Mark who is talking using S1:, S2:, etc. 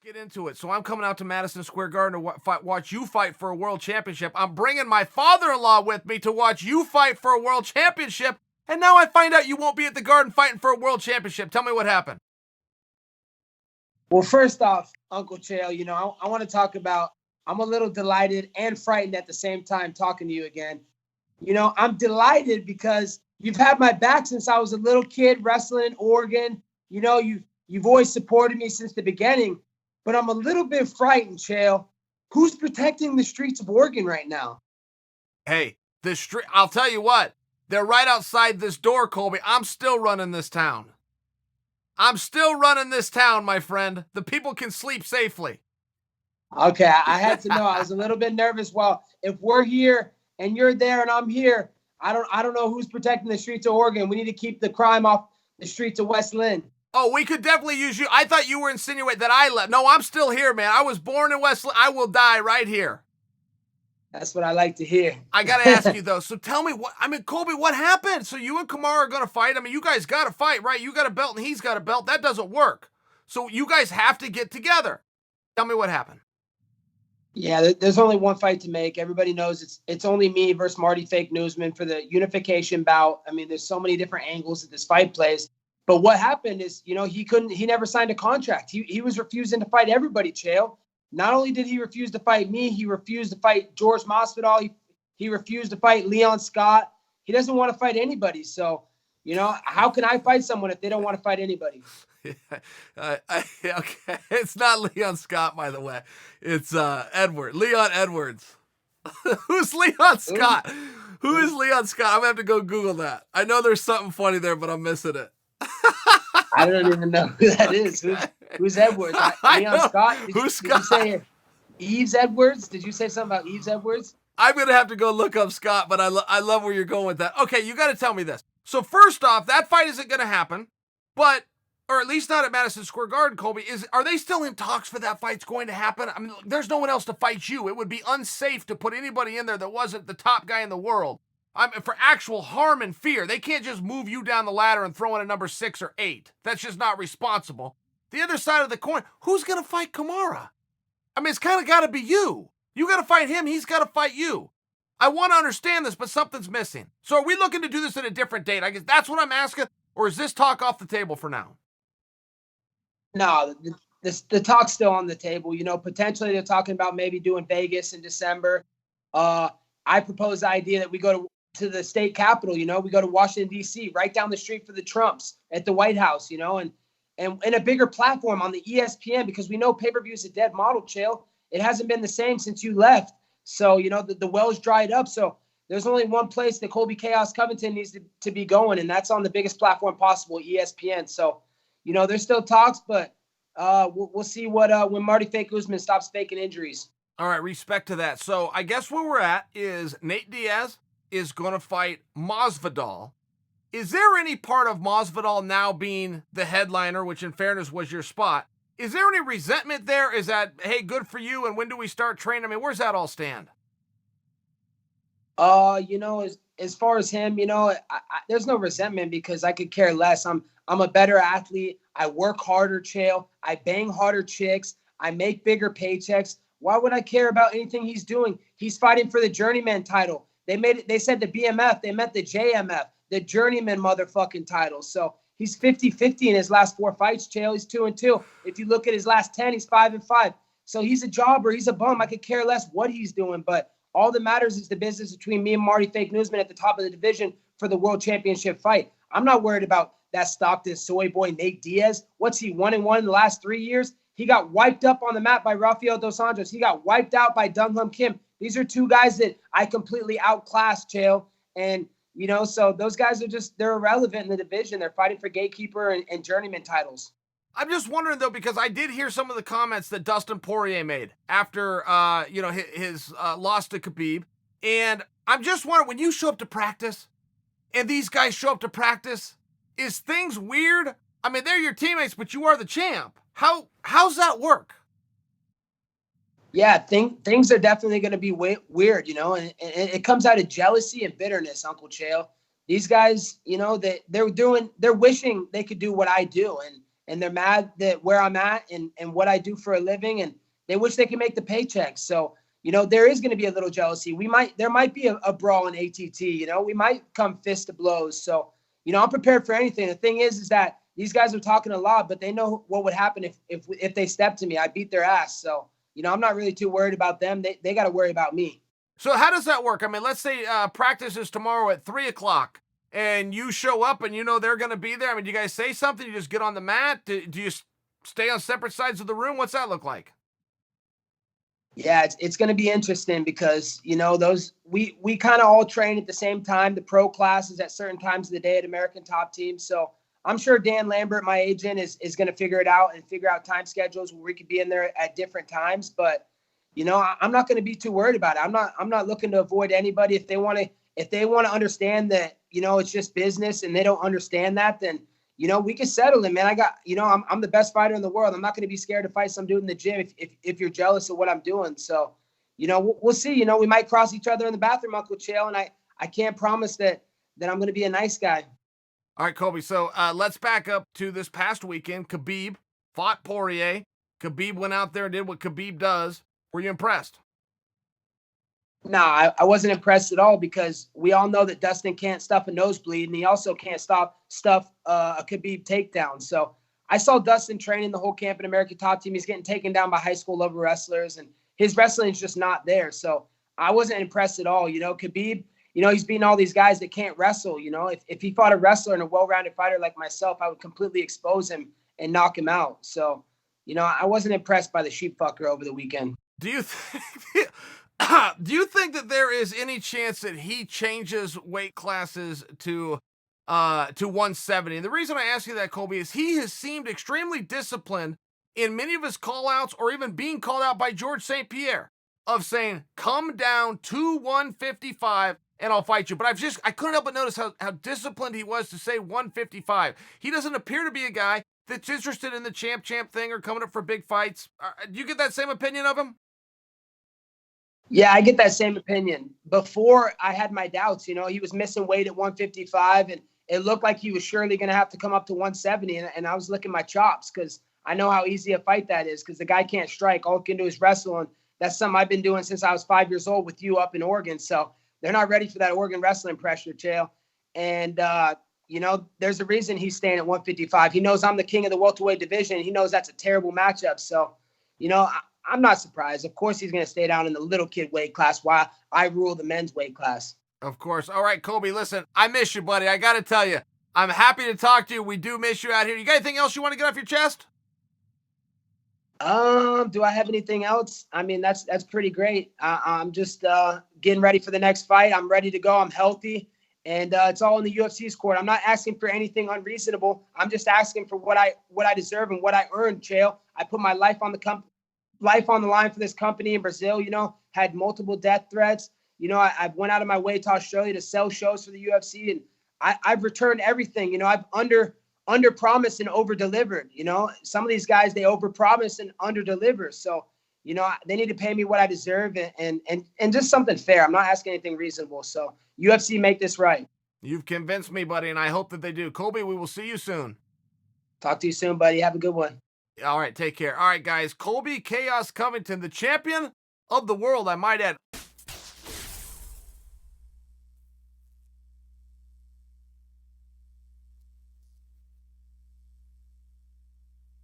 S1: Get into it. So I'm coming out to Madison Square Garden to watch you fight for a world championship. I'm bringing my father-in-law with me to watch you fight for a world championship. And now I find out you won't be at the Garden fighting for a world championship. Tell me what happened.
S2: Well, first off, Uncle Chael, I want to talk about, I'm a little delighted and frightened at the same time talking to you again. I'm delighted because you've had my back since I was a little kid wrestling in Oregon. You've always supported me since the beginning. But I'm a little bit frightened, Chael. Who's protecting the streets of Oregon right now?
S1: Hey, I'll tell you what. They're right outside this door, Colby. I'm still running this town. I'm still running this town, my friend. The people can sleep safely.
S2: Okay, I had to know. I was a little bit nervous. Well, if we're here and you're there and I'm here, I don't know who's protecting the streets of Oregon. We need to keep the crime off the streets of West Lynn.
S1: Oh, we could definitely use you. I thought you were insinuating that I left. No, I'm still here, man. I was born in West Lynn. I will die right here.
S2: That's what I like to hear.
S1: I got to ask you, though. So tell me, Colby, what happened? So you and Kamaru are going to fight? You guys got to fight, right? You got a belt and he's got a belt. That doesn't work. So you guys have to get together. Tell me what happened.
S2: Yeah, there's only one fight to make. Everybody knows it's only me versus Marty Fake Newsman for the unification bout. There's so many different angles that this fight plays. But what happened is, he never signed a contract. He was refusing to fight everybody, Chael. Not only did he refuse to fight me, he refused to fight George Masvidal. He refused to fight Leon Scott. He doesn't want to fight anybody. So, how can I fight someone if they don't want to fight anybody?
S1: Okay. It's not Leon Scott, by the way. It's Leon Edwards. Who's Leon Scott? Who is Leon Scott? I'm going to have to go Google that. I know there's something funny there, but I'm missing it.
S2: I don't even know who that is. Who's Edwards? Leon Scott?
S1: Who's Scott?
S2: Did you say Eves Edwards? Did you say something about Eves Edwards?
S1: I'm going to have to go look up Scott, but I love where you're going with that. Okay, you got to tell me this. So first off, that fight isn't going to happen, or at least not at Madison Square Garden, Colby. Are they still in talks for that fight's going to happen? There's no one else to fight you. It would be unsafe to put anybody in there that wasn't the top guy in the world. For actual harm and fear. They can't just move you down the ladder and throw in a number 6 or 8. That's just not responsible. The other side of the coin, who's going to fight Kamaru? It's kind of got to be you. You got to fight him. He's got to fight you. I want to understand this, but something's missing. So are we looking to do this at a different date? I guess that's what I'm asking. Or is this talk off the table for now?
S2: No, the talk's still on the table. Potentially they're talking about maybe doing Vegas in December. I propose the idea that we go to the state capitol, we go to Washington, D.C., right down the street for the Trumps at the White House, and a bigger platform on the ESPN, because we know pay-per-view is a dead model, Chael. It hasn't been the same since you left. So, the well's dried up. So there's only one place that Colby Chaos Covington needs to be going, and that's on the biggest platform possible, ESPN. So, there's still talks, but we'll see what when Marty Fake Usman stops faking injuries.
S1: All right, respect to that. So I guess where we're at is Nate Diaz is going to fight Masvidal. Is there any part of Masvidal now being the headliner, which in fairness was your spot? Is there any resentment there? Is that, hey, good for you, and when do we start training? Where's that all stand?
S2: As far as him, there's no resentment because I could care less. I'm a better athlete. I work harder, Chael. I bang harder chicks. I make bigger paychecks. Why would I care about anything he's doing? He's fighting for the journeyman title. They said the BMF, they meant the JMF, the journeyman motherfucking title. So he's 50-50 in his last 4 fights, Chael. He's 2-2. If you look at his last 10, he's 5-5. So he's a jobber. He's a bum. I could care less what he's doing. But all that matters is the business between me and Marty Fake Newsman at the top of the division for the world championship fight. I'm not worried about that Stockton soy boy Nate Diaz. What's he, 1-1 in the last 3 years? He got wiped up on the mat by Rafael Dos Anjos. He got wiped out by Dungham Kim. These are 2 guys that I completely outclassed, Chael. And, so those guys they're irrelevant in the division. They're fighting for gatekeeper and journeyman titles.
S1: I'm just wondering, though, because I did hear some of the comments that Dustin Poirier made after, his loss to Khabib. And I'm just wondering, when you show up to practice and these guys show up to practice, is things weird? They're your teammates, but you are the champ. How's that work?
S2: Yeah, things are definitely going to be weird, and it comes out of jealousy and bitterness, Uncle Chael. These guys, they're wishing they could do what I do, and they're mad that where I'm at and what I do for a living, and they wish they could make the paychecks. So, there is going to be a little jealousy. There might be a brawl in ATT, we might come fist to blows. So, I'm prepared for anything. The thing is that these guys are talking a lot, but they know what would happen if they step to me. I beat their ass. So, I'm not really too worried about them. They got to worry about me.
S1: So how does that work? I mean, let's say practice is tomorrow at 3:00 and you show up and they're going to be there. I mean, do you guys say something? You just get on the mat? Do you stay on separate sides of the room? What's that look like?
S2: Yeah, it's going to be interesting because, we kind of all train at the same time, the pro classes at certain times of the day at American Top Team. So I'm sure Dan Lambert, my agent, is going to figure it out and figure out time schedules where we could be in there at different times. But, I'm not going to be too worried about it. I'm not looking to avoid anybody. If they want to understand that, it's just business and they don't understand that, then, we can settle it, man. I got, I'm the best fighter in the world. I'm not going to be scared to fight some dude in the gym if you're jealous of what I'm doing. So, we'll see. We might cross each other in the bathroom, Uncle Chael, and I can't promise that I'm going to be a nice guy.
S1: All right, Colby. So let's back up to this past weekend. Khabib fought Poirier. Khabib went out there and did what Khabib does. Were you impressed?
S2: No, I wasn't impressed at all because we all know that Dustin can't stuff a nosebleed, and he also can't stuff a Khabib takedown. So I saw Dustin training the whole camp in American Top Team. He's getting taken down by high school level wrestlers, and his wrestling is just not there. So I wasn't impressed at all. Khabib, he's beating all these guys that can't wrestle. If he fought a wrestler and a well-rounded fighter like myself, I would completely expose him and knock him out. So, I wasn't impressed by the sheep fucker over the weekend.
S1: Do you think that there is any chance that he changes weight classes to 170? And the reason I ask you that, Colby, is he has seemed extremely disciplined in many of his call outs, or even being called out by George St-Pierre, of saying, come down to 155 and I'll fight you. But I couldn't help but notice how disciplined he was to say 155. He doesn't appear to be a guy that's interested in the champ thing or coming up for big fights. Do you get that same opinion of him?
S2: Yeah, I get that same opinion. Before I had my doubts, he was missing weight at 155, and it looked like he was surely going to have to come up to 170. And I was licking my chops because I know how easy a fight that is because the guy can't strike. All he can do is wrestle. And that's something I've been doing since I was 5 years old with you up in Oregon. So they're not ready for that Oregon wrestling pressure, Chael. And, there's a reason he's staying at 155. He knows I'm the king of the welterweight division. He knows that's a terrible matchup. So, I'm not surprised. Of course, he's going to stay down in the little kid weight class while I rule the men's weight class.
S1: Of course. All right, Colby, listen, I miss you, buddy. I got to tell you, I'm happy to talk to you. We do miss you out here. You got anything else you want to get off your chest?
S2: Do I have anything else? I mean, that's pretty great. I'm just getting ready for the next fight. I'm ready to go. I'm healthy. And it's all in the UFC's court. I'm not asking for anything unreasonable. I'm just asking for what I deserve and what I earned, Chael. I put my life on the line for this company in Brazil, had multiple death threats. I went out of my way to Australia to sell shows for the UFC, and I've returned everything. I've under promised and over delivered. Some of these guys, they over promise and under deliver. So, they need to pay me what I deserve and just something fair. I'm not asking anything reasonable. So UFC, make this right.
S1: You've convinced me, buddy, and I hope that they do. Colby, we will see you soon.
S2: Talk to you soon, buddy. Have a good one.
S1: All right, take care. All right, guys. Colby Chaos Covington, the champion of the world, I might add.